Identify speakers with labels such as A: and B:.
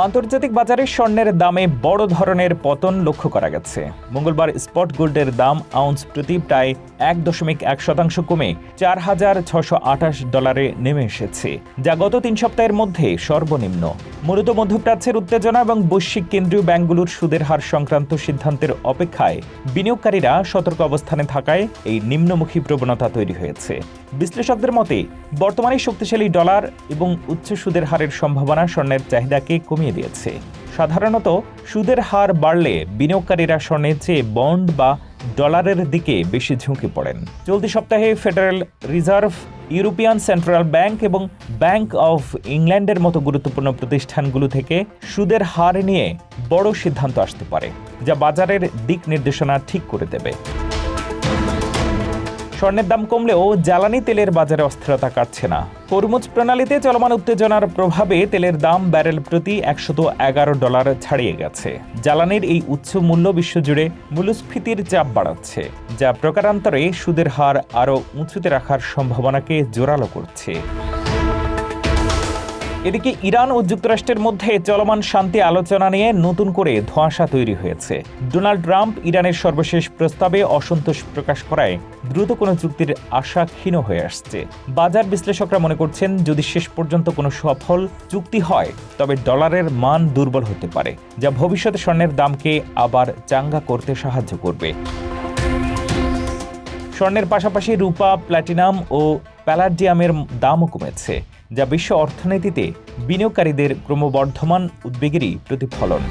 A: আন্তর্জাতিক বাজারে স্বর্ণের দামে বড় ধরনের পতন লক্ষ্য করা গেছে। মঙ্গলবার স্পট গোল্ডের দাম আউন্স প্রতি প্রায় ১.১% কমে $৪,৬২৮ নেমে এসেছে, যা গত ৩ সপ্তাহের মধ্যে সর্বনিম্ন। মূলত মধ্যপ্রাচ্যের উত্তেজনা এবং বৈশ্বিক কেন্দ্রীয় ব্যাংকগুলোর সুদের হার সংক্রান্ত সিদ্ধান্তের অপেক্ষায় বিনিয়োগকারীরা সতর্ক অবস্থানে থাকায় এই নিম্নমুখী প্রবণতা তৈরি হয়েছে। বিশ্লেষকদের মতে বর্তমানে শক্তিশালী ডলার এবং উচ্চ সুদের হারের সম্ভাবনা স্বর্ণের চাহিদাকে কমিয়ে দিয়েছে। সাধারণত সুদের হার বাড়লে বিনিয়োগকারীরা স্বর্ণের চেয়ে বন্ড বা ডলারের দিকে বেশি ঝুঁকে পড়েন। চলতি সপ্তাহে federal reserve, European central bank এবং ব্যাংক অফ ইংল্যান্ডের মতো গুরুত্বপূর্ণ প্রতিষ্ঠানগুলো থেকে সুদের হার নিয়ে বড় সিদ্ধান্ত আসতে পারে, যা বাজারের দিক নির্দেশনা ঠিক করে দেবে। স্বর্ণের দাম কমলেও জ্বালানি তেলের বাজারে অস্থিরতা কাটছে না। হরমুজ প্রণালীতে চলমান উত্তেজনার প্রভাবে তেলের দাম ব্যারেল প্রতি $১১০ ছাড়িয়ে গেছে। জ্বালানির এই উচ্চ মূল্য বিশ্বজুড়ে মূল্যস্ফীতির চাপ বাড়াচ্ছে, যা প্রকারান্তরে সুদের হার আরও উঁচুতে রাখার সম্ভাবনাকে জোরালো করছে। এদিকে ইরান ও যুক্তরাষ্ট্রের মধ্যে চলমান শান্তি আলোচনা নিয়ে নতুন করে ধোঁয়াশা তৈরি হয়েছে। ডোনাল্ড ট্রাম্প ইরানের সর্বশেষ প্রস্তাবে অসন্তোষ প্রকাশ করায় দ্রুত কোনো চুক্তির আশা ক্ষীণ হয়ে আসছে। বাজার বিশ্লেষকরা মনে করছেন, যদি শেষ পর্যন্ত কোনো সফল চুক্তি হয় তবে ডলারের মান দুর্বল হতে পারে, যা ভবিষ্যতে স্বর্ণের দামকে আবার চাঙ্গা করতে সাহায্য করবে। স্বর্ণের পাশাপাশি রূপা, প্ল্যাটিনাম ও প্যালাডিয়ামের দামও কমেছে, যা বিশ্ব অর্থনীতিতে বিনিয়োগকারীদের ক্রমবর্ধমান উদ্বেগেরই প্রতিফলন।